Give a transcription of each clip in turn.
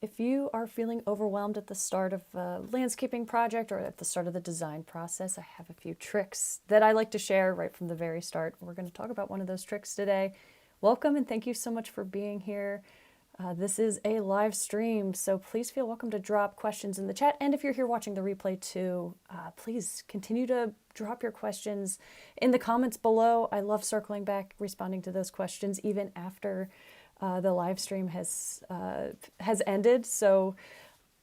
if you are feeling overwhelmed at the start of a landscaping project or at the start of the design process, I have a few tricks that I like to share right from the very start. We're going to talk about one of those tricks today. Welcome and thank you so much for being here. This is a live stream, so please feel welcome to drop questions in the chat. And if you're here watching the replay too, please continue to drop your questions in the comments below. I love circling back, responding to those questions even after the live stream has ended. So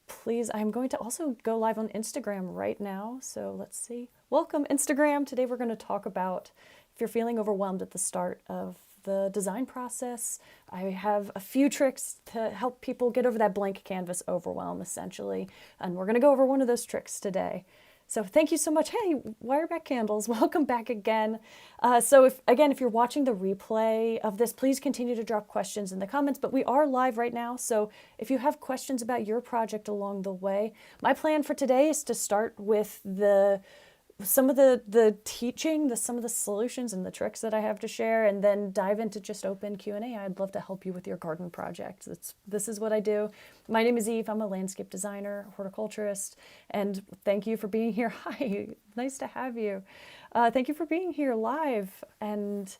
please, I'm going to also go live on Instagram right now. So let's see. Welcome, Instagram. Today we're going to talk about if you're feeling overwhelmed at the start of the design process. I have a few tricks to help people get over that blank canvas overwhelm, essentially. And we're going to go over one of those tricks today. So thank you so much. Hey, Wireback Candles, welcome back again. So if you're watching the replay of this, please continue to drop questions in the comments, but we are live right now. So if you have questions about your project along the way, my plan for today is to start with some of the teaching, some of the solutions and the tricks that I have to share, and then dive into just open Q&A. I'd love to help you with your garden project. This is what I do. My name is Eve. I'm a landscape designer, horticulturist, and thank you for being here. Hi, nice to have you. Thank you for being here live. And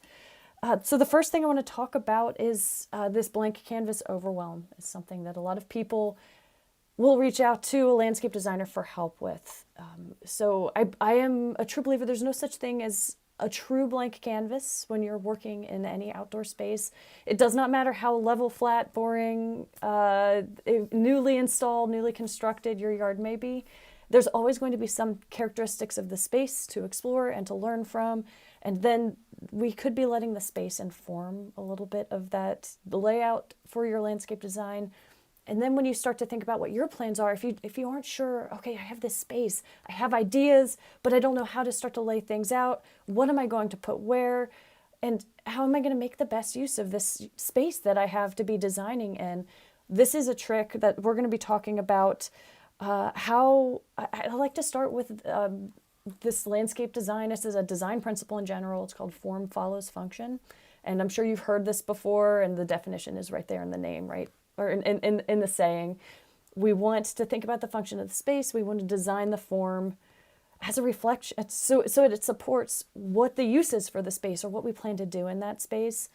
so the first thing I want to talk about is this blank canvas overwhelm. Is something that a lot of people will reach out to a landscape designer for help with. So I am a true believer there's no such thing as a true blank canvas when you're working in any outdoor space. It does not matter how level, flat, boring, newly installed, newly constructed your yard may be. There's always going to be some characteristics of the space to explore and to learn from. And then we could be letting the space inform a little bit of that, the layout for your landscape design. And then when you start to think about what your plans are, if you aren't sure, okay, I have this space, I have ideas, but I don't know how to start to lay things out. What am I going to put where? And how am I going to make the best use of this space that I have to be designing in? This is a trick that we're going to be talking about. How I like to start with this landscape design. This is a design principle in general. It's called form follows function. And I'm sure you've heard this before, and the definition is right there in the name, right? Or in the saying. We want to think about the function of the space. We want to design the form as a reflection, so it supports what the use is for the space or what we plan to do in that space.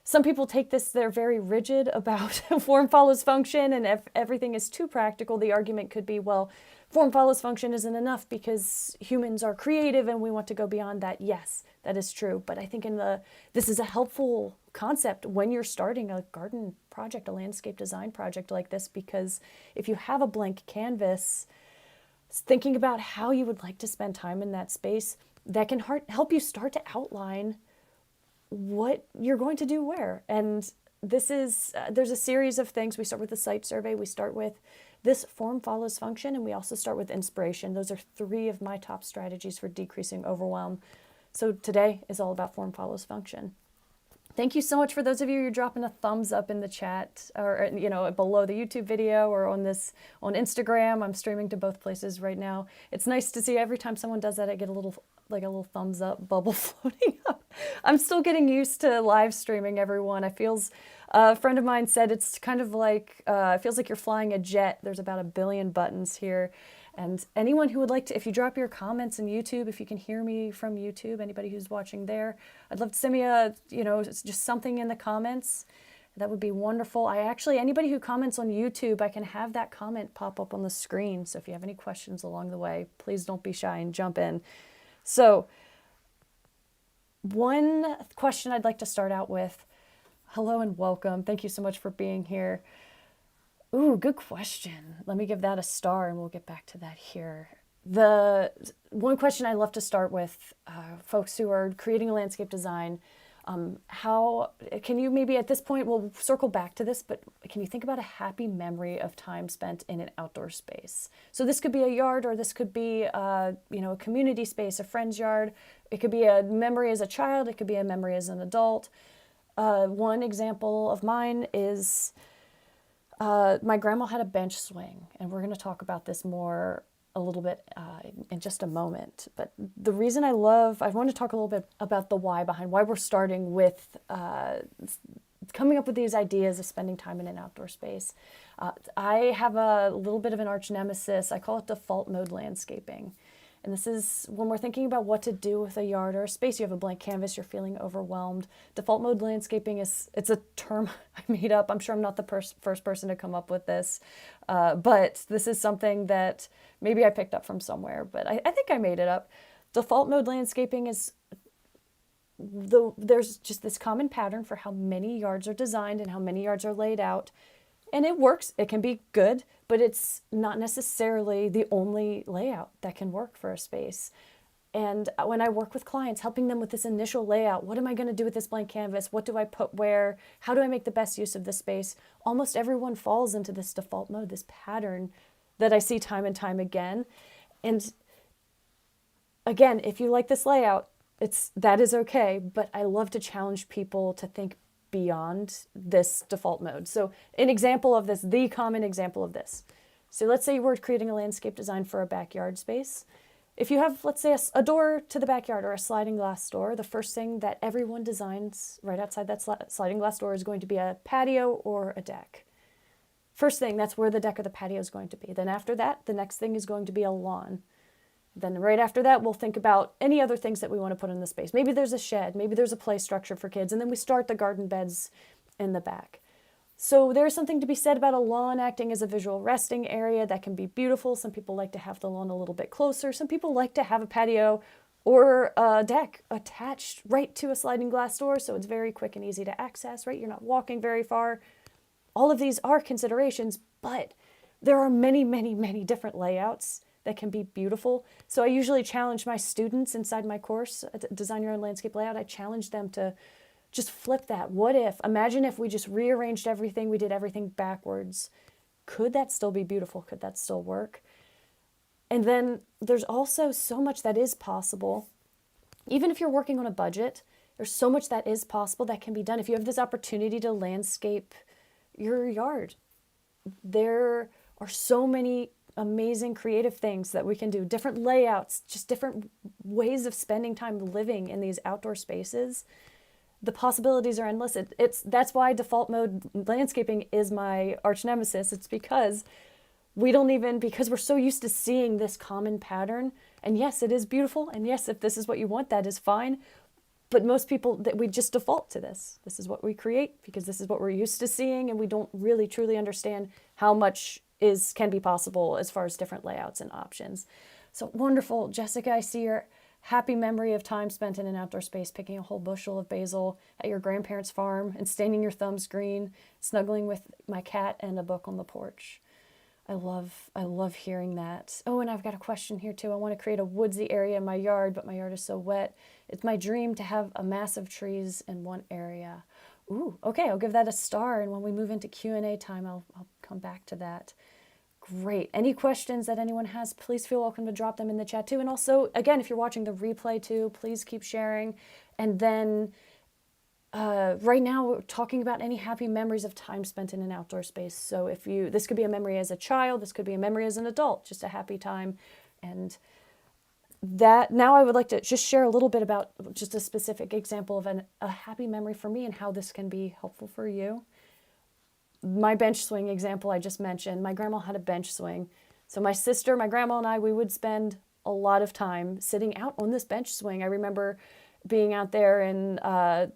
Some people take this, they're very rigid about form follows function, and if everything is too practical, the argument could be, well, form follows function isn't enough because humans are creative and we want to go beyond that. Yes, that is true. But I think this is a helpful concept when you're starting a garden project, a landscape design project like this, because if you have a blank canvas, thinking about how you would like to spend time in that space, that can help you start to outline what you're going to do where. And this is, there's a series of things. We start with the site survey. We start with this form follows function, and we also start with inspiration. Those are three of my top strategies for decreasing overwhelm. So today is all about form follows function. Thank you so much for those of you who are dropping a thumbs up in the chat, or below the YouTube video, or on Instagram. I'm streaming to both places right now. It's nice to see every time someone does that, I get a little thumbs up bubble floating up. I'm still getting used to live streaming, everyone. A friend of mine said it's kind of like, it feels like you're flying a jet. There's about 1 billion buttons here. And anyone who would like to, if you drop your comments in YouTube, if you can hear me from YouTube, anybody who's watching there, I'd love to send me just something in the comments. That would be wonderful. Anybody who comments on YouTube, I can have that comment pop up on the screen. So if you have any questions along the way, please don't be shy and jump in. So one question I'd like to start out with. Hello and welcome. Thank you so much for being here. Ooh, good question. Let me give that a star and we'll get back to that here. The one question I love to start with folks who are creating a landscape design, how can you maybe at this point, we'll circle back to this, but can you think about a happy memory of time spent in an outdoor space? So this could be a yard, or this could be a community space, a friend's yard. It could be a memory as a child. It could be a memory as an adult. One example of mine is my grandma had a bench swing, and we're going to talk about this more a little bit in just a moment. But the reason I want to talk a little bit about the why behind why we're starting with coming up with these ideas of spending time in an outdoor space. I have a little bit of an arch nemesis. I call it default mode landscaping. And this is when we're thinking about what to do with a yard or a space. You have a blank canvas, you're feeling overwhelmed. Default mode landscaping it's a term I made up. I'm sure I'm not the first person to come up with this. But this is something that maybe I picked up from somewhere, but I think I made it up. Default mode landscaping is there's just this common pattern for how many yards are designed and how many yards are laid out. And it works. It can be good, but it's not necessarily the only layout that can work for a space. And when I work with clients, helping them with this initial layout, what am I going to do with this blank canvas? What do I put where? How do I make the best use of this space? Almost everyone falls into this default mode, this pattern that I see time and time again. And again, if you like this layout, that is okay, but I love to challenge people to think beyond this default mode. So an example of this, the common example of this. So let's say we're creating a landscape design for a backyard space. If you have, let's say, a door to the backyard or a sliding glass door, the first thing that everyone designs right outside that sliding glass door is going to be a patio or a deck. First thing, that's where the deck or the patio is going to be. Then after that, the next thing is going to be a lawn. Then right after that, we'll think about any other things that we want to put in the space. Maybe there's a shed, maybe there's a play structure for kids, and then we start the garden beds in the back. So there's something to be said about a lawn acting as a visual resting area that can be beautiful. Some people like to have the lawn a little bit closer. Some people like to have a patio or a deck attached right to a sliding glass door, so it's very quick and easy to access, right? You're not walking very far. All of these are considerations, but there are many, many, many different layouts that can be beautiful. So I usually challenge my students inside my course, Design Your Own Landscape Layout. I challenge them to just flip that. What if? Imagine if we just rearranged everything, we did everything backwards. Could that still be beautiful? Could that still work? And then there's also so much that is possible. Even if you're working on a budget, there's so much that is possible that can be done. If you have this opportunity to landscape your yard, there are so many amazing creative things that we can do, different layouts, just different ways of spending time living in these outdoor spaces. The possibilities are endless. That's why default mode landscaping is my arch nemesis. It's because because we're so used to seeing this common pattern. And yes, it is beautiful. And yes, if this is what you want, that is fine. But most people, that we just default to this. This is what we create because this is what we're used to seeing, and we don't really truly understand how much can be possible as far as different layouts and options. So wonderful. Jessica, I see your happy memory of time spent in an outdoor space, picking a whole bushel of basil at your grandparents' farm and staining your thumbs green, snuggling with my cat and a book on the porch. I love hearing that. Oh, and I've got a question here too. I want to create a woodsy area in my yard, but my yard is so wet. It's my dream to have a mass of trees in one area. Ooh, okay, I'll give that a star, and when we move into Q&A time, I'll come back to that. Great. Any questions that anyone has, please feel welcome to drop them in the chat too. And also, again, if you're watching the replay too, please keep sharing. And then right now we're talking about any happy memories of time spent in an outdoor space. So this could be a memory as a child, this could be a memory as an adult, just a happy time. And that now I would like to just share a little bit about just a specific example of a happy memory for me and how this can be helpful for you. My bench swing example I just mentioned, my grandma had a bench swing. So my sister, my grandma, and I, we would spend a lot of time sitting out on this bench swing. I remember being out there in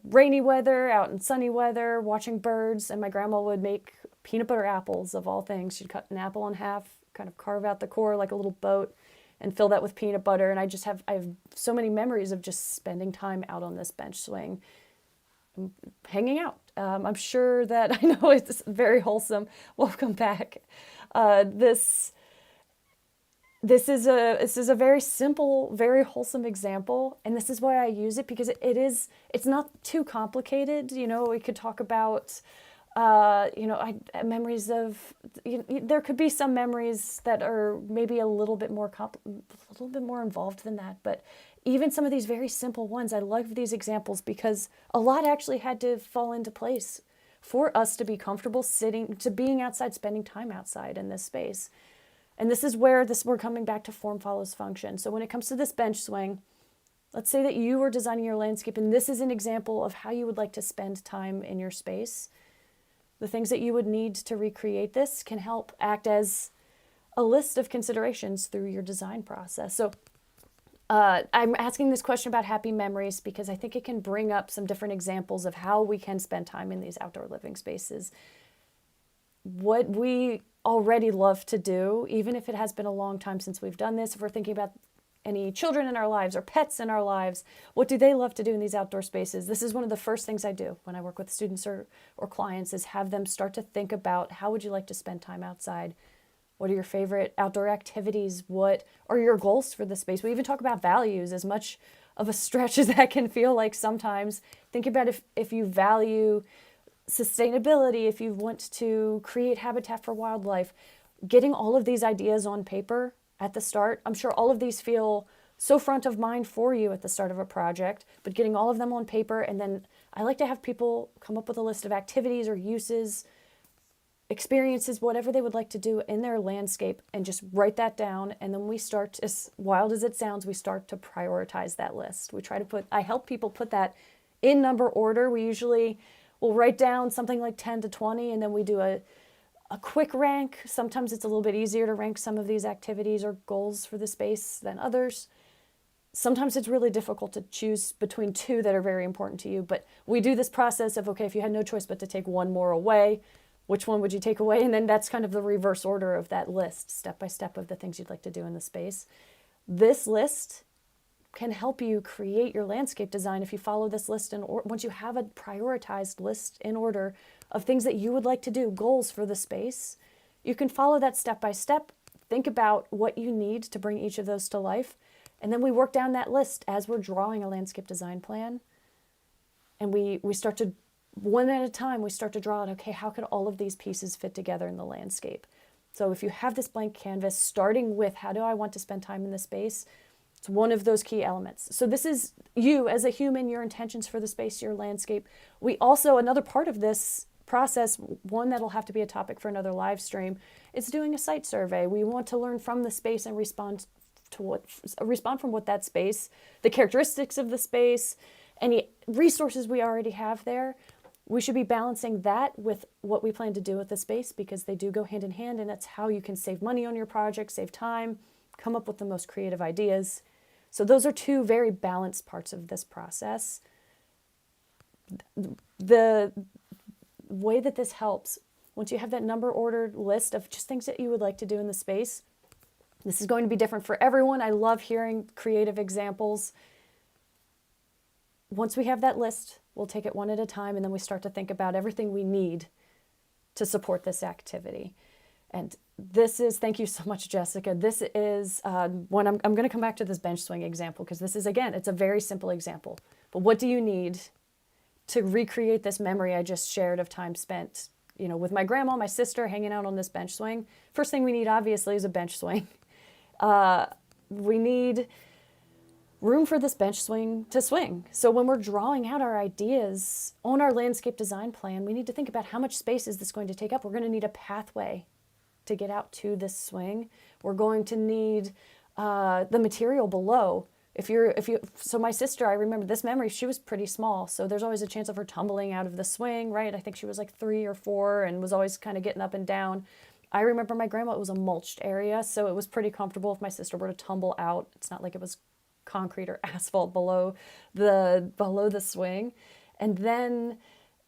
rainy weather, out in sunny weather, watching birds, and my grandma would make peanut butter apples of all things. She'd cut an apple in half, kind of carve out the core like a little boat, and fill that with peanut butter. And I have so many memories of just spending time out on this bench swing, hanging out. I'm sure that I know it's very wholesome. Welcome back. This is a very simple, very wholesome example, and this is why I use it, because it's not too complicated. We could talk about memories of. There could be some memories that are maybe a little bit more involved than that, but even some of these very simple ones, I love these examples because a lot actually had to fall into place for us to be comfortable being outside, spending time outside in this space. And this is where we're coming back to form follows function. So when it comes to this bench swing, Let's say that you are designing your landscape and this is an example of how you would like to spend time in your space. The things that you would need to recreate this can help act as a list of considerations through your design process. So I'm asking this question about happy memories because I think it can bring up some different examples of how we can spend time in these outdoor living spaces. What we already love to do, even if it has been a long time since we've done this, if we're thinking about any children in our lives or pets in our lives, what do they love to do in these outdoor spaces? This is one of the first things I do when I work with students or clients, is have them start to think about, how would you like to spend time outside? What are your favorite outdoor activities? What are your goals for the space? We even talk about values, as much of a stretch as that can feel like sometimes. Think about if you value sustainability, if you want to create habitat for wildlife, getting all of these ideas on paper at the start. I'm sure all of these feel so front of mind for you at the start of a project, but getting all of them on paper, and then I like to have people come up with a list of activities or uses, experiences, whatever they would like to do in their landscape, and just write that down. And then we start, as wild as it sounds, we start to prioritize that list. I help people put that in number order. We usually will write down something like 10 to 20, and then we do a quick rank. Sometimes it's a little bit easier to rank some of these activities or goals for the space than others. Sometimes it's really difficult to choose between two that are very important to you, but we do this process of, okay, if you had no choice but to take one more away, which one would you take away? And then that's kind of the reverse order of that list, step by step, of the things you'd like to do in the space. This list can help you create your landscape design if you follow this list. And once you have a prioritized list in order of things that you would like to do, goals for the space, you can follow that step by step. Think about what you need to bring each of those to life. And then we work down that list as we're drawing a landscape design plan. And we start to, one at a time, we start to draw out, okay, how could all of these pieces fit together in the landscape? So if you have this blank canvas, starting with, how do I want to spend time in this space? It's one of those key elements. So this is you as a human, your intentions for the space, your landscape. We also, another part of this process, one that'll have to be a topic for another live stream, is doing a site survey. We want to learn from the space and respond from what that space, the characteristics of the space, any resources we already have there. We should be balancing that with what we plan to do with the space, because they do go hand in hand, and that's how you can save money on your project, save time, come up with the most creative ideas. So those are two very balanced parts of this process. The way that this helps, once you have that number ordered list of just things that you would like to do in the space, this is going to be different for everyone. I love hearing creative examples. Once we have that list, we'll take it one at a time, and then we start to think about everything we need to support this activity. And this is, thank you so much, Jessica. This is when I'm going to come back to this bench swing example, because this is, again, it's a very simple example. But what do you need to recreate this memory I just shared of time spent, with my grandma, my sister, hanging out on this bench swing? First thing we need, obviously, is a bench swing. We need room for this bench swing to swing. So when we're drawing out our ideas on our landscape design plan, we need to think about, how much space is this going to take up? We're going to need a pathway to get out to this swing. We're going to need the material below. So my sister, I remember this memory, she was pretty small, so there's always a chance of her tumbling out of the swing, right? I think she was like 3 or 4 and was always kind of getting up and down. I remember my grandma, it was a mulched area, so it was pretty comfortable if my sister were to tumble out. It's not like it was concrete or asphalt below the swing. And then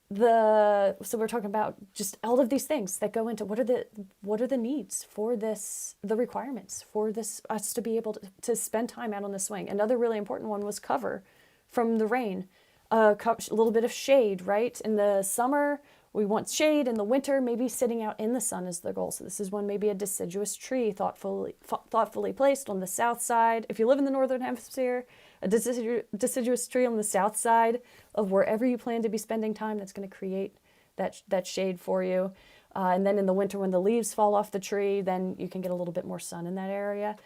so we're talking about just all of these things that go into what are the needs for this, the requirements for this, us to be able to spend time out on the swing. Another really important one was cover from the rain, a little bit of shade, right? In the summer, we want shade. In the winter, maybe sitting out in the sun is the goal. So this is one, maybe a deciduous tree thoughtfully placed on the south side. If you live in the northern hemisphere, a deciduous tree on the south side of wherever you plan to be spending time, that's going to create that shade for you. And then in the winter, when the leaves fall off the tree, then you can get a little bit more sun in that area.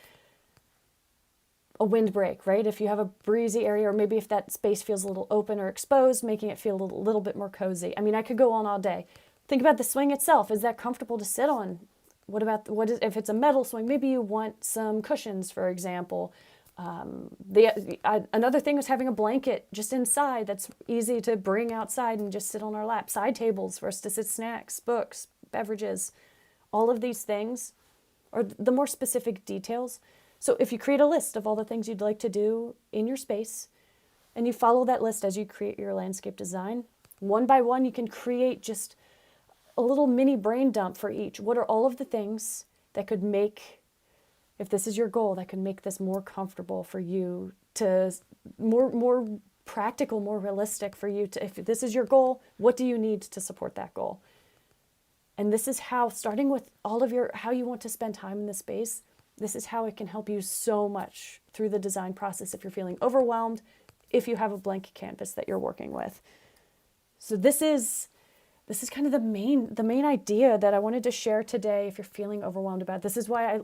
A windbreak, right? If you have a breezy area, or maybe if that space feels a little open or exposed, making it feel a little bit more cozy. I mean, I could go on all day. Think about the swing itself. Is that comfortable to sit on? If it's a metal swing? Maybe you want some cushions, for example. Another thing was having a blanket just inside that's easy to bring outside and just sit on our lap. Side tables for us to sit snacks, books, beverages, all of these things are the more specific details. So if you create a list of all the things you'd like to do in your space and you follow that list as you create your landscape design, one by one you can create just a little mini brain dump for each. What are all of the things that could make, if this is your goal, that could make this more comfortable for you, to more practical, more realistic for you to, if this is your goal, what do you need to support that goal? And this is how, starting with all of how you want to spend time in this space, this is how it can help you so much through the design process if you're feeling overwhelmed, if you have a blank canvas that you're working with. So this is kind of the main idea that I wanted to share today if you're feeling overwhelmed about it. This is why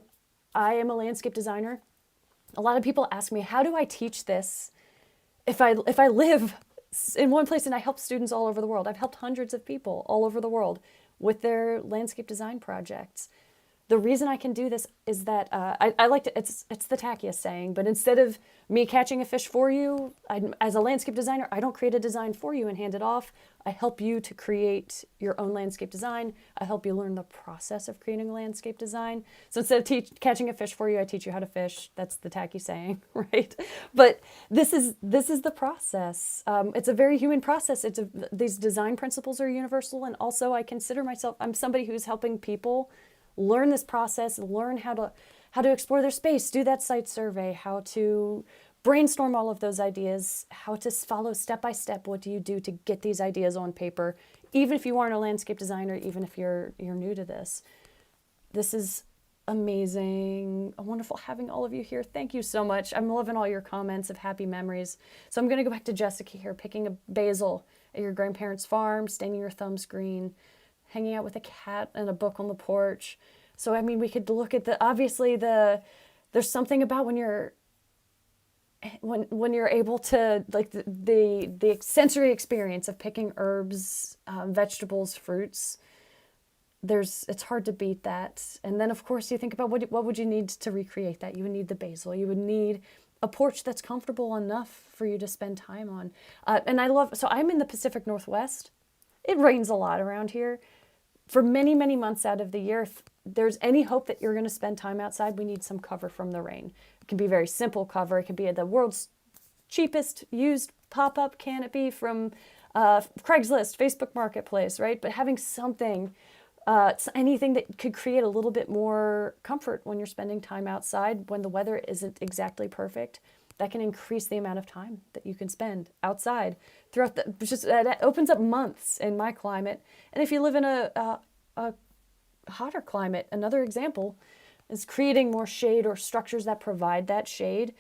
I am a landscape designer. A lot of people ask me, how do I teach this if I live in one place and I help students all over the world? I've helped hundreds of people all over the world with their landscape design projects. The reason I can do this is that I like to, it's the tackiest saying, but instead of me catching a fish for you, as a landscape designer, I don't create a design for you and hand it off. I help you to create your own landscape design. I help you learn the process of creating a landscape design. So instead of catching a fish for you, I teach you how to fish. That's the tacky saying, right? But this is the process. It's a very human process. These design principles are universal, and also I consider myself, I'm somebody who's helping people learn this process, learn how to explore their space, do that site survey, how to brainstorm all of those ideas, how to follow step by step. What do you do to get these ideas on paper, even if you aren't a landscape designer, even if you're new to this. This is amazing, wonderful having all of you here. Thank you so much. I'm loving all your comments of happy memories. So I'm going to go back to Jessica here, picking a basil at your grandparents' farm, staining your thumbs green, hanging out with a cat and a book on the porch. So, I mean, we could look at there's something about when you're able to, like, the sensory experience of picking herbs, vegetables, fruits. It's hard to beat that. And then, of course, you think about what would you need to recreate that? You would need the basil. You would need a porch that's comfortable enough for you to spend time on. So I'm in the Pacific Northwest. It rains a lot around here. For many, many months out of the year, if there's any hope that you're going to spend time outside, we need some cover from the rain. It can be very simple cover. It can be the world's cheapest used pop-up canopy from Craigslist, Facebook Marketplace, right? But having something, anything that could create a little bit more comfort when you're spending time outside, when the weather isn't exactly perfect, that can increase the amount of time that you can spend outside throughout that opens up months in my climate. And if you live in a hotter climate, another example is creating more shade or structures that provide that shade,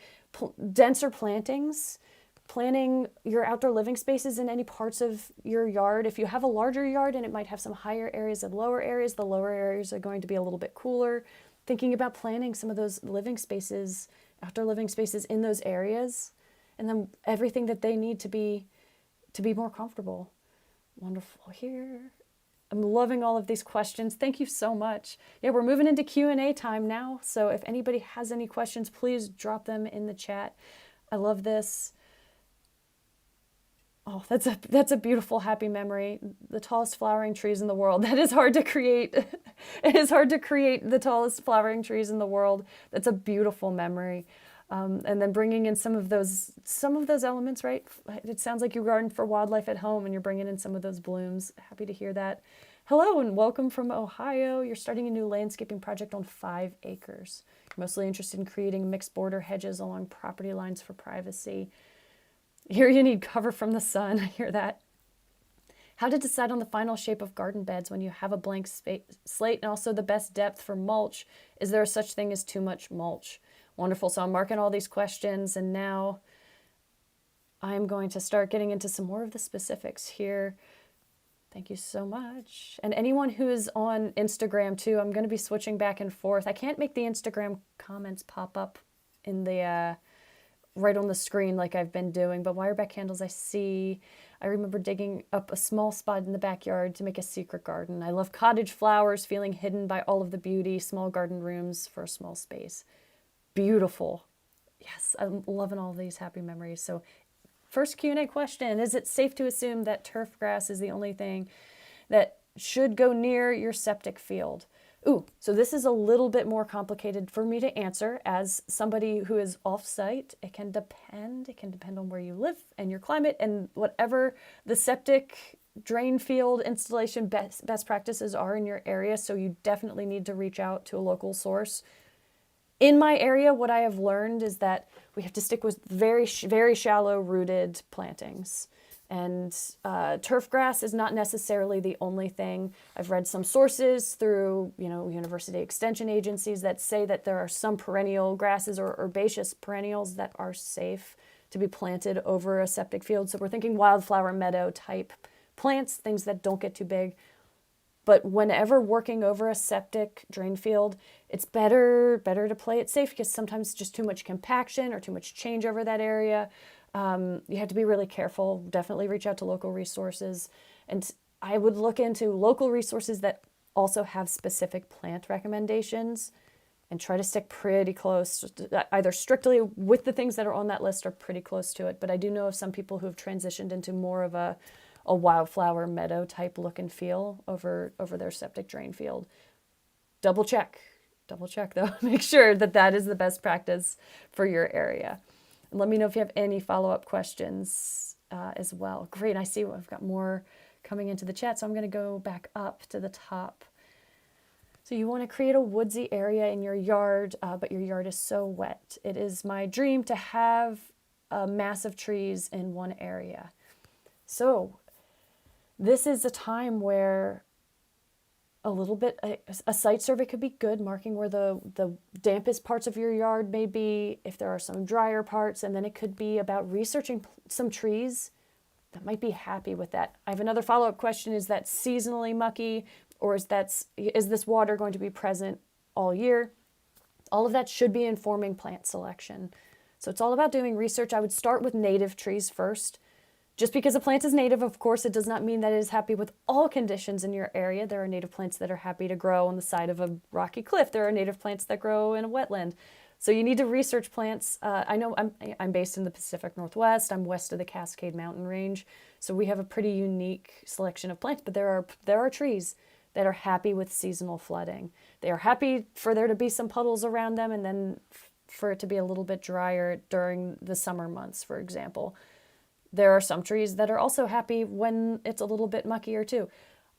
denser plantings, planting your outdoor living spaces in any parts of your yard. If you have a larger yard and it might have some higher areas and lower areas, the lower areas are going to be a little bit cooler. Thinking about planning some of those living spaces, outdoor living spaces in those areas, and then everything that they need to be more comfortable. Wonderful here. I'm loving all of these questions. Thank you so much. Yeah, we're moving into Q&A time now. So if anybody has any questions, please drop them in the chat. I love this. Oh, that's a beautiful, happy memory. The tallest flowering trees in the world. That is hard to create. It is hard to create the tallest flowering trees in the world. That's a beautiful memory. And then bringing in some of those elements, right? It sounds like you garden for wildlife at home and you're bringing in some of those blooms. Happy to hear that. Hello and welcome from Ohio. You're starting a new landscaping project on 5 acres. You're mostly interested in creating mixed border hedges along property lines for privacy. Here you need cover from the sun. I hear that. How to decide on the final shape of garden beds when you have a blank slate, and also the best depth for mulch. Is there such thing as too much mulch? Wonderful. So I'm marking all these questions, and now I'm going to start getting into some more of the specifics here. Thank you so much. And anyone who is on Instagram too, I'm going to be switching back and forth. I can't make the Instagram comments pop up in the right on the screen like I've been doing, but wireback candles I see. I remember digging up a small spot in the backyard to make a secret garden. I love cottage flowers, feeling hidden by all of the beauty, small garden rooms for a small space. Beautiful. Yes, I'm loving all these happy memories. So first Q&A question, is it safe to assume that turf grass is the only thing that should go near your septic field? Ooh, so this is a little bit more complicated for me to answer as somebody who is off-site. It can depend. It can depend on where you live and your climate and whatever the septic drain field installation best practices are in your area. So you definitely need to reach out to a local source. In my area, what I have learned is that we have to stick with very shallow rooted plantings. And turf grass is not necessarily the only thing. I've read some sources through, university extension agencies that say that there are some perennial grasses or herbaceous perennials that are safe to be planted over a septic field. So we're thinking wildflower meadow type plants, things that don't get too big. But whenever working over a septic drain field, it's better to play it safe because sometimes just too much compaction or too much change over that area. You have to be really careful. Definitely reach out to local resources. And I would look into local resources that also have specific plant recommendations and try to stick pretty close, either strictly with the things that are on that list or pretty close to it. But I do know of some people who have transitioned into more of a wildflower meadow type look and feel over their septic drain field. Double check though. Make sure that is the best practice for your area. And let me know if you have any follow-up questions as well. Great, I see I've got more coming into the chat, so I'm going to go back up to the top. So you want to create a woodsy area in your yard, but your yard is so wet. It is my dream to have massive trees in one area. So this is a time where a site survey could be good, marking where the dampest parts of your yard may be, if there are some drier parts, and then it could be about researching some trees that might be happy with that. I have another follow-up question. Is that seasonally mucky, or is this water going to be present all year? All of that should be informing plant selection. So it's all about doing research. I would start with native trees first. Just because a plant is native, of course, it does not mean that it is happy with all conditions in your area. There are native plants that are happy to grow on the side of a rocky cliff. There are native plants that grow in a wetland. So you need to research plants. I know I'm based in the Pacific Northwest. I'm west of the Cascade Mountain Range. So we have a pretty unique selection of plants, but there are trees that are happy with seasonal flooding. They are happy for there to be some puddles around them and then for it to be a little bit drier during the summer months, for example. There are some trees that are also happy when it's a little bit muckier too.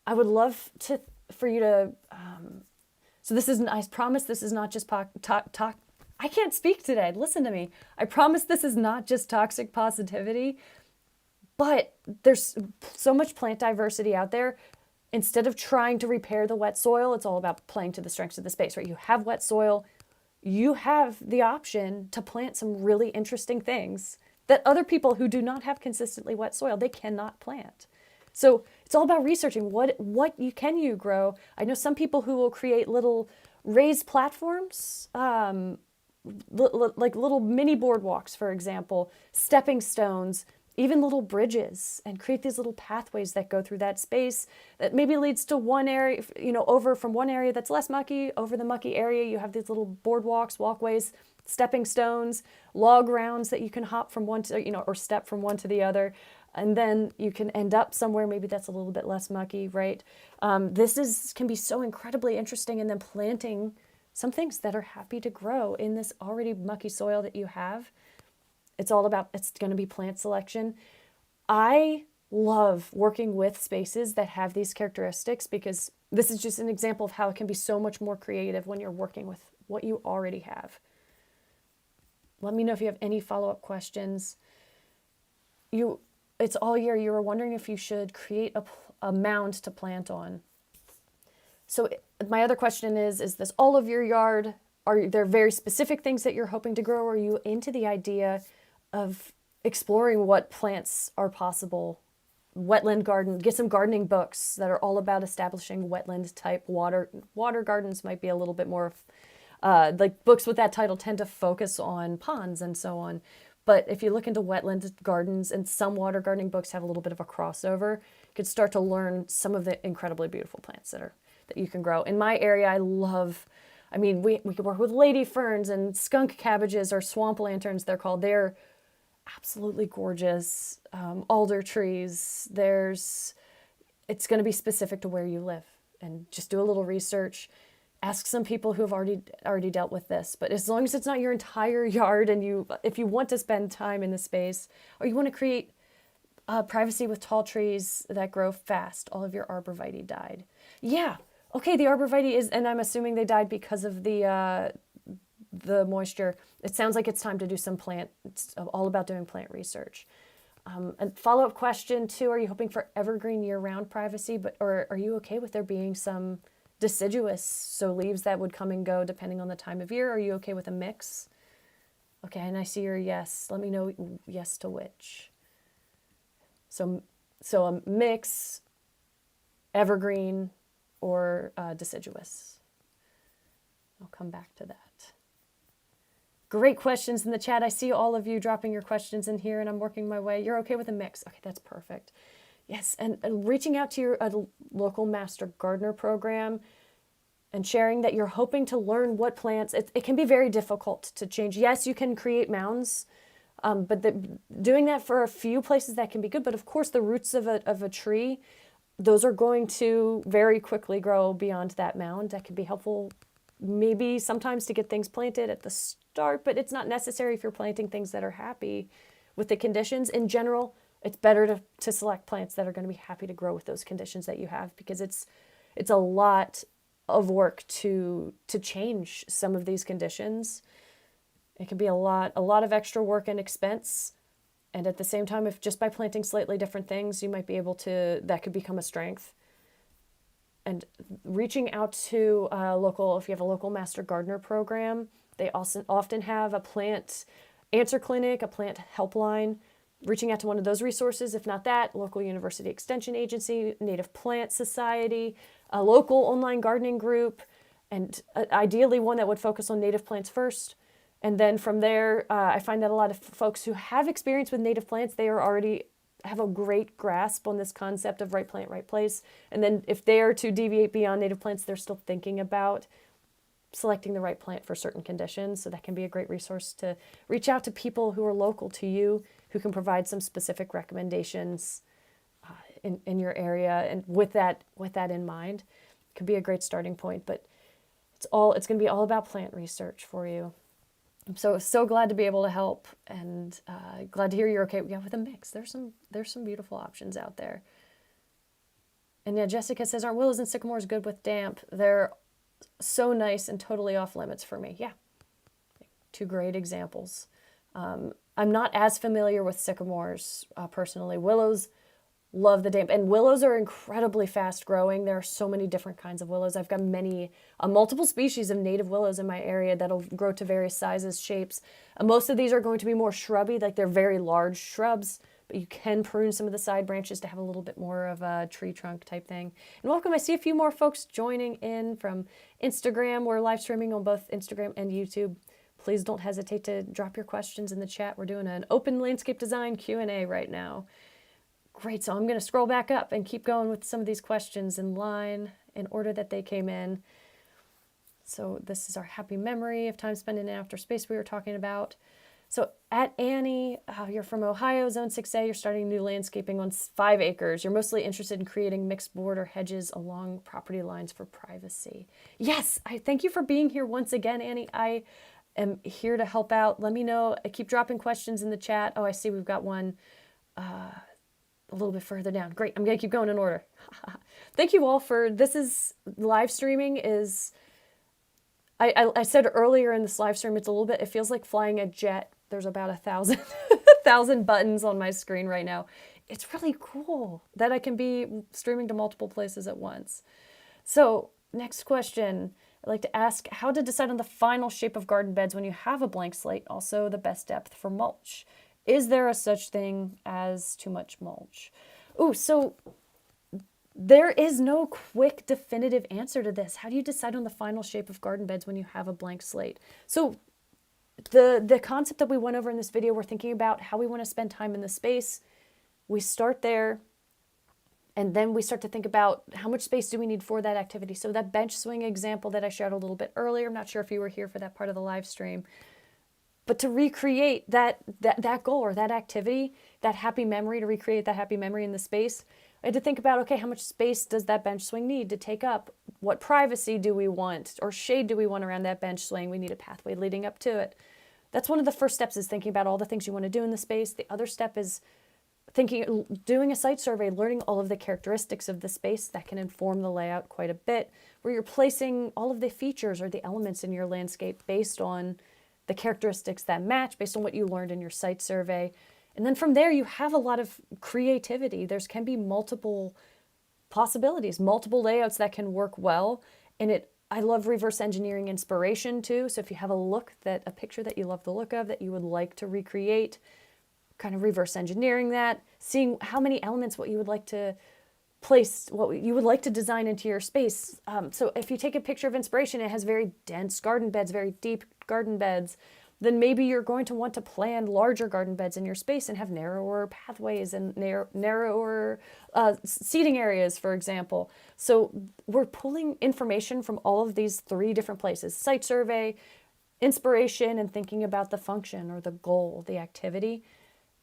I would love for you to, I promise this is not just I can't speak today. Listen to me. I promise this is not just toxic positivity, but there's so much plant diversity out there. Instead of trying to repair the wet soil, it's all about playing to the strengths of the space, right? You have wet soil. You have the option to plant some really interesting things that other people who do not have consistently wet soil, they cannot plant. So it's all about researching what can you grow. I know some people who will create little raised platforms, like little mini boardwalks, for example, stepping stones, even little bridges, and create these little pathways that go through that space that maybe leads to one area, over from one area that's less mucky, over the mucky area, you have these little boardwalks, walkways, stepping stones, log rounds that you can hop from one to, or step from one to the other. And then you can end up somewhere maybe that's a little bit less mucky, right? This can be so incredibly interesting. And then planting some things that are happy to grow in this already mucky soil that you have. It's going to be plant selection. I love working with spaces that have these characteristics because this is just an example of how it can be so much more creative when you're working with what you already have. Let me know if you have any follow-up questions. It's all year. You were wondering if you should create a mound to plant on. So my other question is this all of your yard? Are there very specific things that you're hoping to grow? Or are you into the idea of exploring what plants are possible? Wetland garden, get some gardening books that are all about establishing wetland type water gardens might be a little bit more like books with that title tend to focus on ponds and so on. But if you look into wetland gardens, and some water gardening books have a little bit of a crossover, you could start to learn some of the incredibly beautiful plants that you can grow. In my area, I love I mean, we could work with lady ferns and skunk cabbages, or swamp lanterns, they're called. They're absolutely gorgeous. Alder trees. It's going to be specific to where you live, and just do a little research. Ask some people who have already dealt with this. But as long as it's not your entire yard, and if you want to spend time in the space, or you want to create privacy with tall trees that grow fast, all of your arborvitae died. Yeah, okay, the arborvitae is, and I'm assuming they died because of the moisture. It sounds like it's time to do it's all about doing plant research. And follow-up question too, are you hoping for evergreen year-round privacy, or are you okay with there being some deciduous, so leaves that would come and go depending on the time of year? Are you okay with a mix? Okay, and I see your yes. Let me know yes to which. So a mix, evergreen, or deciduous. I'll come back to that. Great questions in the chat. I see all of you dropping your questions in here, and I'm working my way. You're okay with a mix. Okay, that's perfect. Yes, and reaching out to your local master gardener program and sharing that you're hoping to learn what plants. It can be very difficult to change. Yes, you can create mounds, but doing that for a few places, that can be good. But of course, the roots of a tree, those are going to very quickly grow beyond that mound. That can be helpful maybe sometimes to get things planted at the start, but it's not necessary if you're planting things that are happy with the conditions. In general, it's better to select plants that are going to be happy to grow with those conditions that you have, because it's a lot of work to change some of these conditions. It can be a lot of extra work and expense. And at the same time, if just by planting slightly different things, you might be able to, that could become a strength. And reaching out to if you have a local master gardener program, they also often have a plant answer clinic, a plant helpline. Reaching out to one of those resources, if not that, local university extension agency, native plant society, a local online gardening group, and ideally one that would focus on native plants first. And then from there, I find that a lot of folks who have experience with native plants, they are already have a great grasp on this concept of right plant, right place. And then if they are to deviate beyond native plants, they're still thinking about selecting the right plant for certain conditions. So that can be a great resource to reach out to people who are local to you, who can provide some specific recommendations in your area. And with that in mind, it could be a great starting point. But it's going to be all about plant research for you. I'm so glad to be able to help, and glad to hear you're okay. Yeah, with a mix. There's some beautiful options out there. And yeah, Jessica says, aren't willows and sycamores good with damp? They're so nice and totally off limits for me. Yeah, two great examples. I'm not as familiar with sycamores personally. Willows, love the damp. And willows are incredibly fast growing. There are so many different kinds of willows. I've got multiple species of native willows in my area that'll grow to various sizes, shapes. Most of these are going to be more shrubby, like they're very large shrubs, but you can prune some of the side branches to have a little bit more of a tree trunk type thing. And welcome, I see a few more folks joining in from Instagram. We're live streaming on both Instagram and YouTube. Please don't hesitate to drop your questions in the chat. We're doing an open landscape design Q&A right now. Great, so I'm going to scroll back up and keep going with some of these questions in line, in order that they came in. So this is our happy memory of time spent in and after space we were talking about. So at Annie, you're from Ohio, Zone 6A, you're starting new landscaping on 5 acres. You're mostly interested in creating mixed border hedges along property lines for privacy. Yes, I thank you for being here once again, Annie. I am here to help out. Let me know. I keep dropping questions in the chat. Oh, I see we've got one a little bit further down. Great. I'm going to keep going in order. Thank you all live streaming is, I said earlier in this live stream, it feels like flying a jet. There's about 1,000 buttons on my screen right now. It's really cool that I can be streaming to multiple places at once. So next question, I'd like to ask how to decide on the final shape of garden beds when you have a blank slate, also the best depth for mulch. Is there a such thing as too much mulch? Ooh, so there is no quick definitive answer to this. How do you decide on the final shape of garden beds when you have a blank slate? So the concept that we went over in this video, we're thinking about how we want to spend time in the space. We start there, And then we start to think about how much space do we need for that activity. So that bench swing example that I shared a little bit earlier, I'm not sure if you were here for that part of the live stream, but to recreate that goal or that activity, that happy memory, to recreate that happy memory in the space, I had to think about, okay, how much space does that bench swing need to take up? What privacy do we want or shade do we want around that bench swing? We need a pathway leading up to it. That's one of the first steps, is thinking about all the things you want to do in the space. The other step is doing a site survey, learning all of the characteristics of the space that can inform the layout quite a bit, where you're placing all of the features or the elements in your landscape based on the characteristics that match, based on what you learned in your site survey. And then from there, you have a lot of creativity. Can be multiple possibilities, multiple layouts that can work well. And I love reverse engineering inspiration too. So if you have a picture that you love the look of, that you would like to recreate, kind of reverse engineering that, seeing how many elements, what you would like to place, what you would like to design into your space. So if you take a picture of inspiration, it has very dense garden beds, very deep garden beds, then maybe you're going to want to plan larger garden beds in your space and have narrower pathways and narrower seating areas, for example. So we're pulling information from all of these 3 different places: site survey, inspiration, and thinking about the function or the goal, the activity.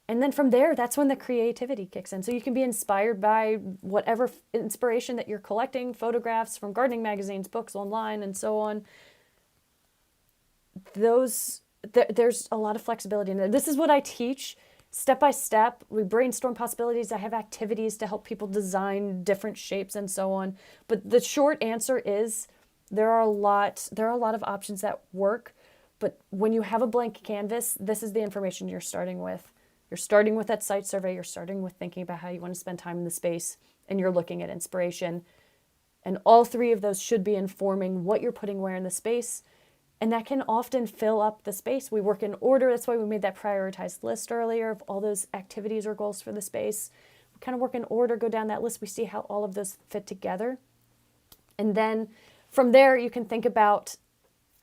And then from there, that's when the creativity kicks in. So you can be inspired by whatever inspiration that you're collecting, photographs from gardening magazines, books online, and so on. There's a lot of flexibility in there. This is what I teach step by step. We brainstorm possibilities. I have activities to help people design different shapes and so on. But the short answer is there are a lot of options that work. But when you have a blank canvas, this is the information you're starting with. You're starting with that site survey. You're starting with thinking about how you want to spend time in the space, and you're looking at inspiration. And all 3 of those should be informing what you're putting where in the space. And that can often fill up the space. We work in order. That's why we made that prioritized list earlier of all those activities or goals for the space. We kind of work in order, go down that list. We see how all of those fit together. And then from there, you can think about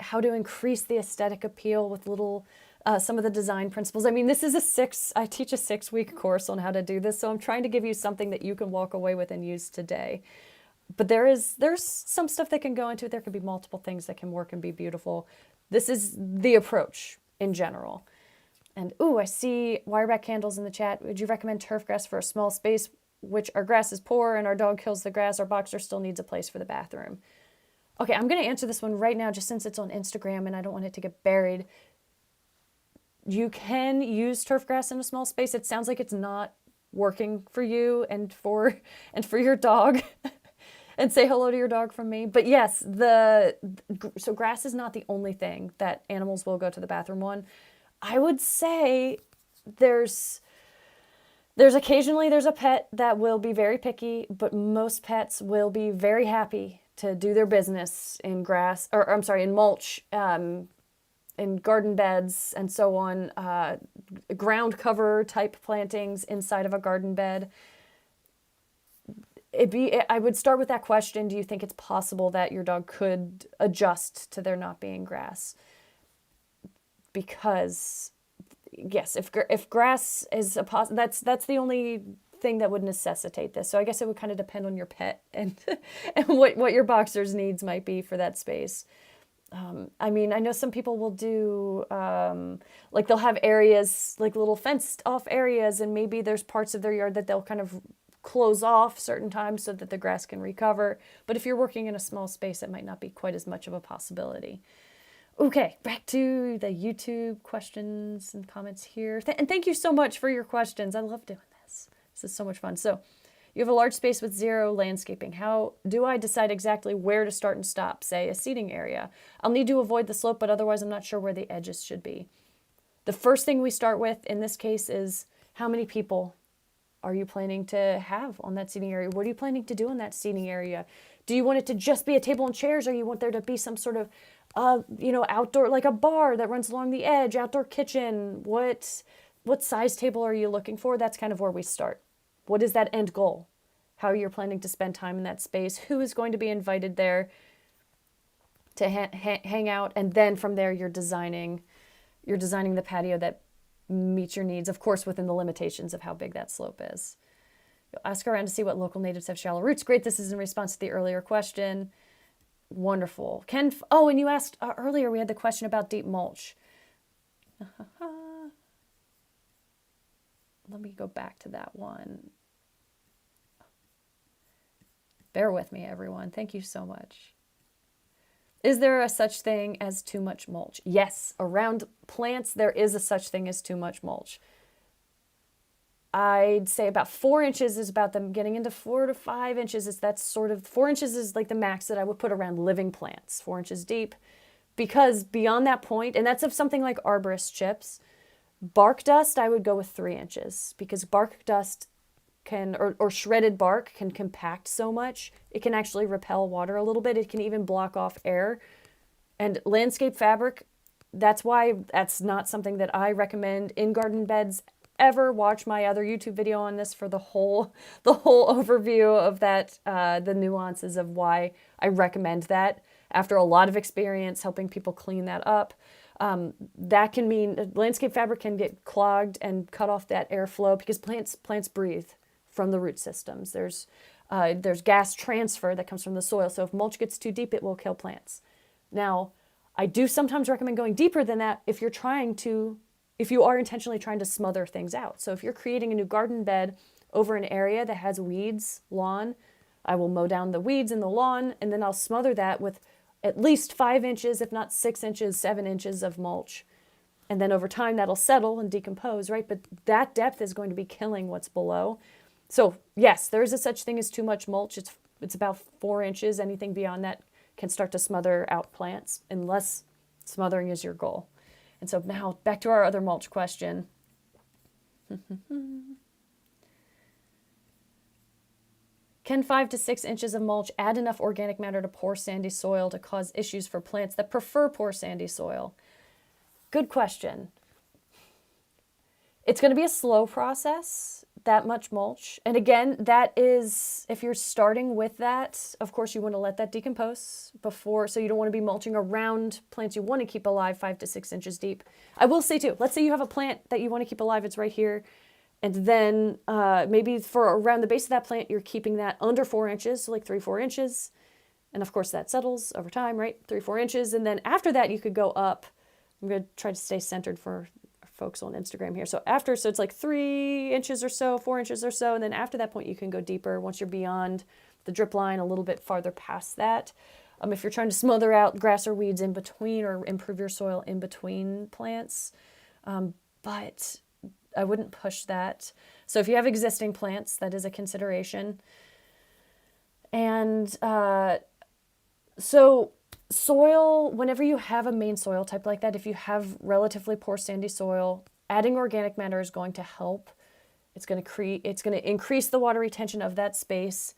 how to increase the aesthetic appeal with some of the design principles. I mean, I teach a 6-week course on how to do this. So I'm trying to give you something that you can walk away with and use today. But there's some stuff that can go into it. There could be multiple things that can work and be beautiful. This is the approach in general. And I see wireback candles in the chat. Would you recommend turf grass for a small space, which our grass is poor and our dog kills the grass? Our boxer still needs a place for the bathroom. Okay, I'm going to answer this one right now, just since it's on Instagram and I don't want it to get buried. You can use turf grass in a small space. It sounds like it's not working for you and for your dog. And say hello to your dog from me. But yes, so grass is not the only thing that animals will go to the bathroom on. I would say there's occasionally a pet that will be very picky, but most pets will be very happy to do their business in grass, in mulch, in garden beds and so on, ground cover type plantings inside of a garden bed. I would start with that question. Do you think it's possible that your dog could adjust to there not being grass? Because yes, if grass is that's the only thing that would necessitate this. So I guess it would kind of depend on your pet and what your boxer's needs might be for that space. I mean, I know some people will do, they'll have areas, like little fenced off areas, and maybe there's parts of their yard that they'll kind of close off certain times so that the grass can recover. But if you're working in a small space, it might not be quite as much of a possibility. Okay, back to the YouTube questions and comments here. And thank you so much for your questions. I love doing this. This is so much fun. So you have a large space with 0 landscaping. How do I decide exactly where to start and stop, say, a seating area? I'll need to avoid the slope, but otherwise I'm not sure where the edges should be. The first thing we start with in this case is how many people are you planning to have on that seating area? What are you planning to do in that seating area? Do you want it to just be a table and chairs, or you want there to be some sort of, outdoor, like a bar that runs along the edge, outdoor kitchen? What size table are you looking for? That's kind of where we start. What is that end goal? How you're planning to spend time in that space? Who is going to be invited there to hang out? And then from there, you're designing the patio that meets your needs, of course, within the limitations of how big that slope is. You'll ask around to see what local natives have shallow roots. Great, this is in response to the earlier question. Wonderful. Oh, and you asked earlier, we had the question about deep mulch. Let me go back to that one. Bear with me, everyone. Thank you so much. Is there a such thing as too much mulch? Yes, around plants, there is a such thing as too much mulch. I'd say about 4 inches is about them getting into 4 to 5 inches. That's sort of 4 inches is like the max that I would put around living plants, 4 inches deep. Because beyond that point, and that's of something like arborist chips, bark dust, I would go with 3 inches because bark dust can, or shredded bark can compact so much. It can actually repel water a little bit. It can even block off air. And landscape fabric, that's why that's not something that I recommend in garden beds ever. Watch my other YouTube video on this for the whole overview of that, the nuances of why I recommend that after a lot of experience helping people clean that up. That can mean landscape fabric can get clogged and cut off that airflow because plants breathe from the root systems. There's gas transfer that comes from the soil. So if mulch gets too deep, it will kill plants. Now, I do sometimes recommend going deeper than that if you are intentionally trying to smother things out. So if you're creating a new garden bed over an area that has weeds, lawn, I will mow down the weeds in the lawn and then I'll smother that with at least 5 inches, if not 6 inches, 7 inches of mulch. And then over time that'll settle and decompose, right? But that depth is going to be killing what's below. So yes, there is a such thing as too much mulch. It's about 4 inches. Anything beyond that can start to smother out plants unless smothering is your goal. And so now back to our other mulch question. Can 5 to 6 inches of mulch add enough organic matter to poor sandy soil to cause issues for plants that prefer poor sandy soil? Good question. It's going to be a slow process, that much mulch. And again, that is, if you're starting with that, of course you want to let that decompose before, so you don't want to be mulching around plants you want to keep alive 5 to 6 inches deep. I will say too, let's say you have a plant that you want to keep alive, it's right here. And then maybe for around the base of that plant, you're keeping that under 4 inches, so like 3-4 inches. And of course that settles over time, right? 3-4 inches. And then after that, you could go up. I'm going to try to stay centered for folks on Instagram here. So it's like 3 inches or so, 4 inches or so. And then after that point, you can go deeper once you're beyond the drip line, a little bit farther past that. If you're trying to smother out grass or weeds in between or improve your soil in between plants. But I wouldn't push that. So if you have existing plants, that is a consideration. And so soil, whenever you have a main soil type like that, if you have relatively poor sandy soil, adding organic matter is going to help. It's going to increase the water retention of that space.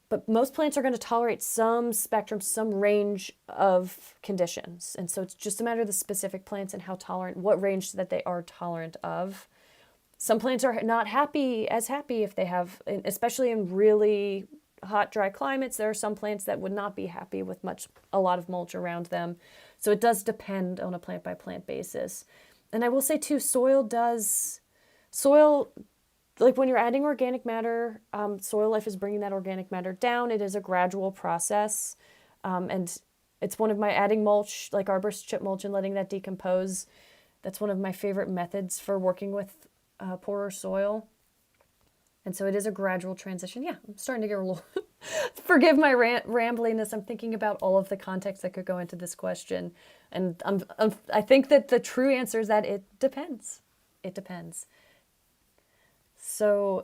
But most plants are going to tolerate some spectrum, some range of conditions. And so it's just a matter of the specific plants and how tolerant, what range that they are tolerant of. Some plants are not as happy if they have, especially in really hot, dry climates, there are some plants that would not be happy with a lot of mulch around them. So it does depend on a plant by plant basis. And I will say too, soil, like when you're adding organic matter, soil life is bringing that organic matter down. It is a gradual process. And it's one of my adding mulch, like arborist chip mulch and letting that decompose. That's one of my favorite methods for working with poorer soil. And so it is a gradual transition. Yeah, I'm starting to get a little, forgive my rambliness. I'm thinking about all of the context that could go into this question. And I think that the true answer is that it depends. It depends. So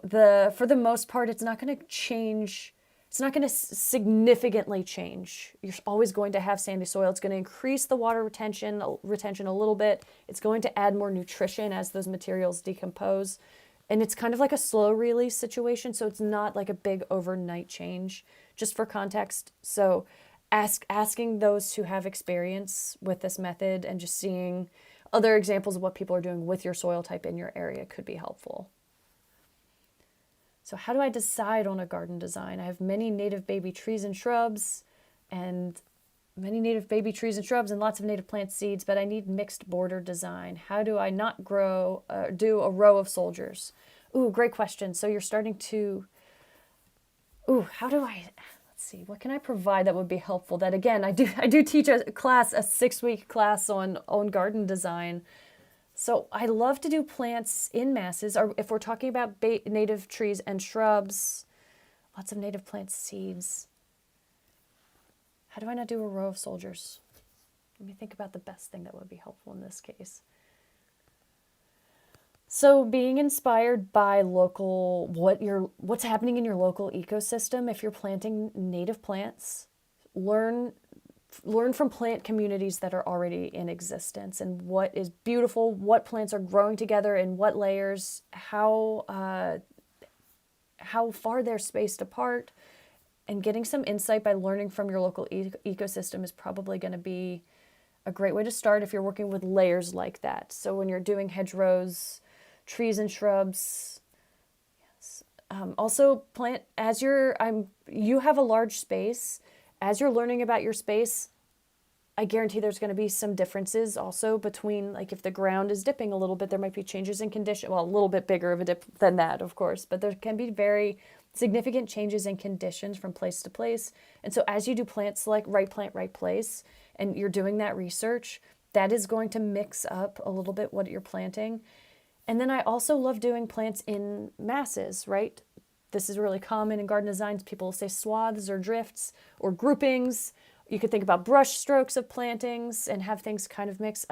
for the most part, it's not going to change. It's not going to significantly change. You're always going to have sandy soil. It's going to increase the water retention a little bit. It's going to add more nutrition as those materials decompose. And it's kind of like a slow release situation, so it's not like a big overnight change, just for context. So asking those who have experience with this method and just seeing other examples of what people are doing with your soil type in your area could be helpful. So how do I decide on a garden design? I have many native baby trees and shrubs and lots of native plant seeds, but I need mixed border design. How do I not do a row of soldiers? Ooh, great question. So you're starting to Ooh, how do let's see, what can I provide that would be helpful? That again, I do teach a class, a 6-week class on garden design. So I love to do plants in masses, or if we're talking about native trees and shrubs, lots of native plant seeds. How do I not do a row of soldiers? Let me think about the best thing that would be helpful in this case. So being inspired by what's happening in your local ecosystem. If you're planting native plants, learn from plant communities that are already in existence and what is beautiful, what plants are growing together in what layers, how far they're spaced apart, and getting some insight by learning from your local ecosystem is probably going to be a great way to start if you're working with layers like that. So when you're doing hedgerows, trees and shrubs, also plant as you have a large space. As you're learning about your space, I guarantee there's going to be some differences also between, like, if the ground is dipping a little bit, there might be changes in condition. Well, a little bit bigger of a dip than that, of course, but there can be very significant changes in conditions from place to place. And so as you do plant select, right plant, right place, and you're doing that research, that is going to mix up a little bit what you're planting. And then I also love doing plants in masses, right? This is really common in garden designs. People will say swaths or drifts or groupings. You could think about brush strokes of plantings and have things kind of mix.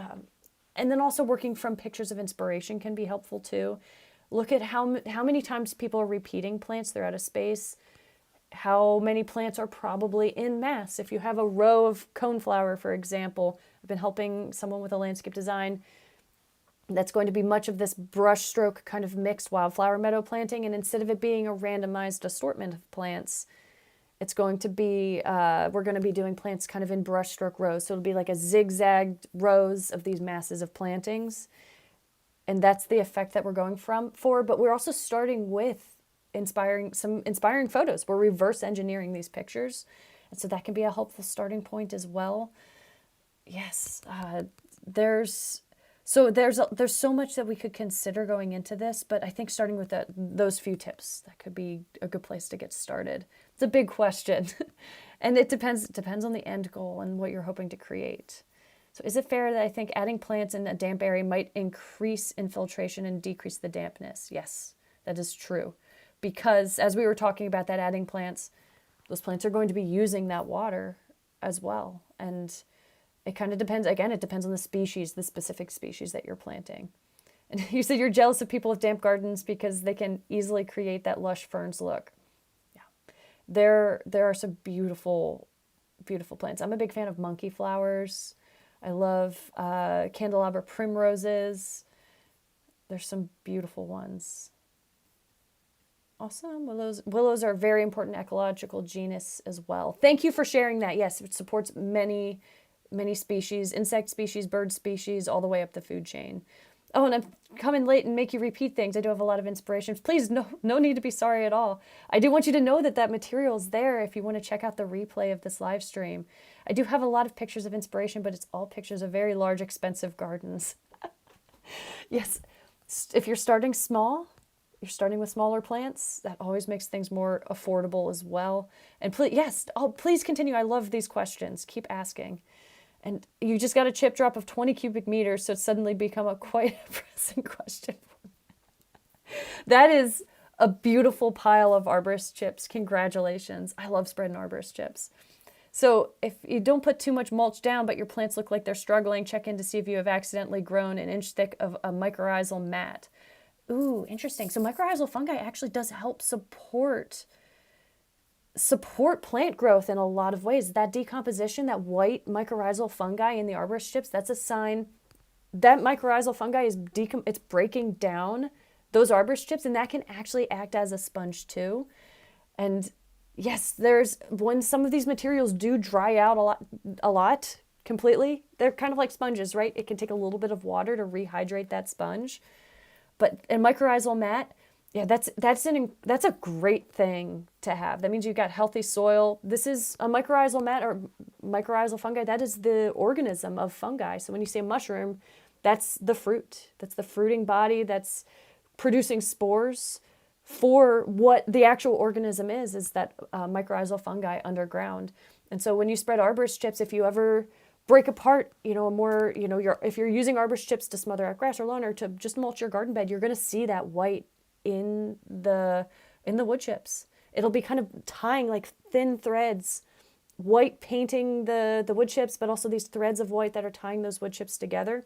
And then also working from pictures of inspiration can be helpful too. Look at how many times people are repeating plants throughout a space. How many plants are probably in mass. If you have a row of coneflower, for example, I've been helping someone with a landscape design that's going to be much of this brush stroke kind of mixed wildflower meadow planting. And instead of it being a randomized assortment of plants, it's going to be, we're going to be doing plants kind of in brush stroke rows. So it'll be like a zigzagged rows of these masses of plantings. And that's the effect that we're going for. But we're also starting with some inspiring photos. We're reverse engineering these pictures. And so that can be a helpful starting point as well. Yes, there's so much that we could consider going into this, but I think starting with those few tips, that could be a good place to get started. It's a big question, and it depends on the end goal and what you're hoping to create. So is it fair that I think adding plants in a damp area might increase infiltration and decrease the dampness? Yes, that is true. Because as we were talking about that, adding plants, those plants are going to be using that water as well. And it kind of depends. Again, it depends on the specific species that you're planting. And you said you're jealous of people with damp gardens because they can easily create that lush ferns look. Yeah, there are some beautiful, beautiful plants. I'm a big fan of monkey flowers. I love candelabra primroses. There's some beautiful ones. Awesome. Willows are a very important ecological genus as well. Thank you for sharing that. Yes, it supports many species, insect species, bird species, all the way up the food chain. Oh, and I'm coming late and make you repeat things. I do have a lot of inspirations. Please, no need to be sorry at all. I do want you to know that material is there if you want to check out the replay of this live stream. I do have a lot of pictures of inspiration, but it's all pictures of very large, expensive gardens. Yes, if you're starting small, you're starting with smaller plants, that always makes things more affordable as well. And please continue. I love these questions. Keep asking. And you just got a chip drop of 20 cubic meters, so it's suddenly become a quite pressing question. That is a beautiful pile of arborist chips. Congratulations. I love spreading arborist chips. So if you don't put too much mulch down, but your plants look like they're struggling, check in to see if you have accidentally grown an inch thick of a mycorrhizal mat. Ooh, interesting. So mycorrhizal fungi actually does help support plant growth in a lot of ways. That decomposition, that white mycorrhizal fungi in the arborist chips, that's a sign that mycorrhizal fungi is it's breaking down those arborist chips, and that can actually act as a sponge too. And yes, when some of these materials do dry out a lot completely, they're kind of like sponges, right? It can take a little bit of water to rehydrate that sponge. But a mycorrhizal mat, yeah, that's a great thing to have. That means you've got healthy soil. This is a mycorrhizal mat or mycorrhizal fungi. That is the organism of fungi. So when you say mushroom, that's the fruit. That's the fruiting body that's producing spores for what the actual organism is that mycorrhizal fungi underground. And so when you spread arborist chips, if you ever break apart, if you're using arborist chips to smother out grass or lawn or to just mulch your garden bed, you're going to see that white in the wood chips. It'll be kind of tying like thin threads, white painting the wood chips, but also these threads of white that are tying those wood chips together.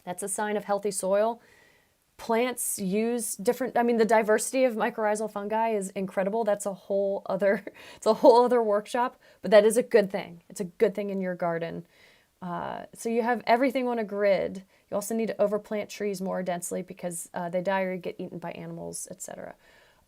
That's a sign of healthy soil. Plants use the diversity of mycorrhizal fungi is incredible. It's a whole other workshop, but that is a good thing. It's a good thing in your garden. So you have everything on a grid. You also need to overplant trees more densely because they die or get eaten by animals, etc.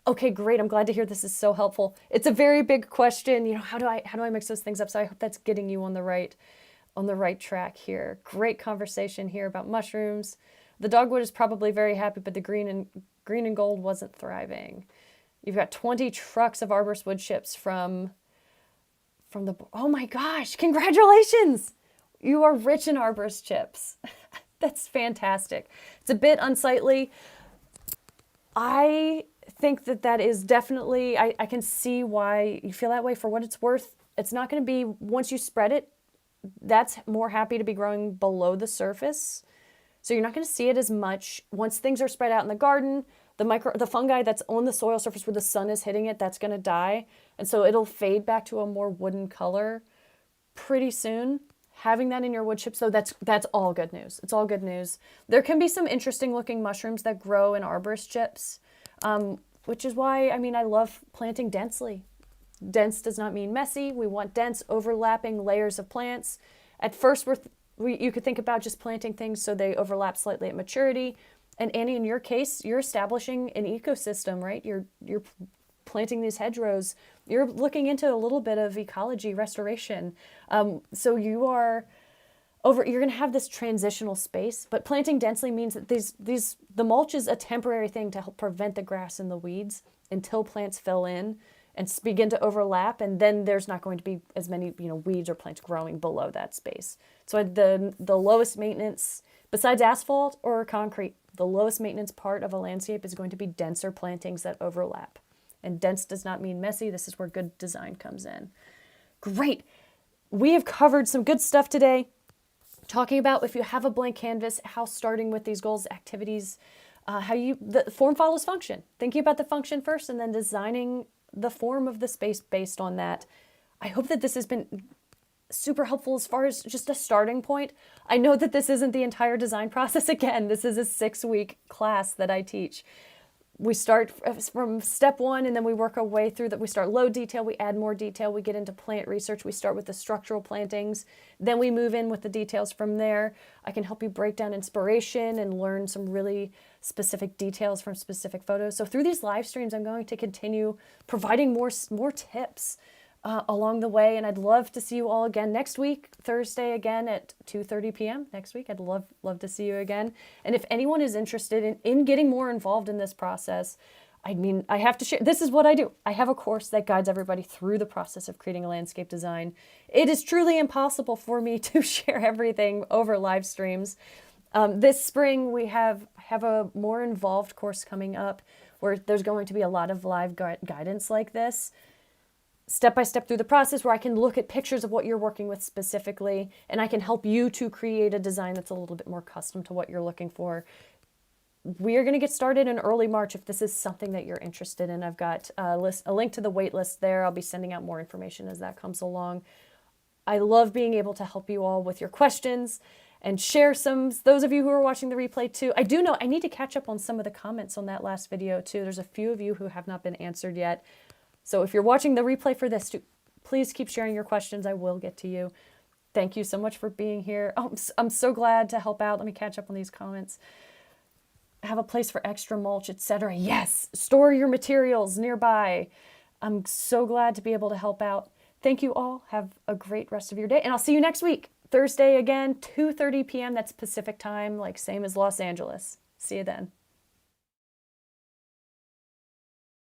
Okay, great. I'm glad to hear this is so helpful. It's a very big question. How do I mix those things up? So I hope that's getting you on the right track here. Great conversation here about mushrooms. The dogwood is probably very happy, but the green and gold wasn't thriving. You've got 20 trucks of arborist wood chips from the, oh my gosh, congratulations. You are rich in arborist chips. That's fantastic. It's a bit unsightly. I think that is definitely, I can see why you feel that way. For what it's worth, it's not going to be, once you spread it, that's more happy to be growing below the surface. So you're not going to see it as much. Once things are spread out in the garden, the fungi that's on the soil surface where the sun is hitting it, that's going to die. And so it'll fade back to a more wooden color pretty soon. Having that in your wood chips, though, that's all good news. It's all good news. There can be some interesting looking mushrooms that grow in arborist chips, which is why, I love planting densely. Dense does not mean messy. We want dense, overlapping layers of plants. At first, you could think about just planting things so they overlap slightly at maturity. And Annie, in your case, you're establishing an ecosystem, right? You're planting these hedgerows. You're looking into a little bit of ecology restoration. So you're going to have this transitional space, but planting densely means that the mulch is a temporary thing to help prevent the grass and the weeds until plants fill in and begin to overlap, and then there's not going to be as many weeds or plants growing below that space. So the lowest maintenance, besides asphalt or concrete, the lowest maintenance part of a landscape is going to be denser plantings that overlap. And dense does not mean messy. This is where good design comes in. Great. We have covered some good stuff today, talking about if you have a blank canvas, how starting with these goals, activities, the form follows function. Thinking about the function first and then designing the form of the space based on that. I hope that this has been super helpful as far as just a starting point. I know that this isn't the entire design process. Again, this is a 6-week class that I teach. We start from step 1 and then we work our way through that. We start low detail, we add more detail, we get into plant research. We start with the structural plantings, then we move in with the details from there. I can help you break down inspiration and learn some really specific details from specific photos. So through these live streams, I'm going to continue providing more tips along the way. And I'd love to see you all again next week, Thursday again at 2:30 p.m. next week. I'd love to see you again. And if anyone is interested in getting more involved in this process, I have to share, this is what I do. I have a course that guides everybody through the process of creating a landscape design. It is truly impossible for me to share everything over live streams. This spring, we have a more involved course coming up where there's going to be a lot of live guidance like this, step-by-step through the process, where I can look at pictures of what you're working with specifically, and I can help you to create a design that's a little bit more custom to what you're looking for. We are going to get started in early March if this is something that you're interested in. I've got a link to the wait list there. I'll be sending out more information as that comes along. I love being able to help you all with your questions and share those of you who are watching the replay too. I do know I need to catch up on some of the comments on that last video too. There's a few of you who have not been answered yet. So if you're watching the replay for this, please keep sharing your questions. I will get to you. Thank you so much for being here. Oh, I'm so glad to help out. Let me catch up on these comments. Have a place for extra mulch, etc. Yes, store your materials nearby. I'm so glad to be able to help out. Thank you all. Have a great rest of your day. And I'll see you next week, Thursday again, 2:30 p.m. That's Pacific time, like same as Los Angeles. See you then.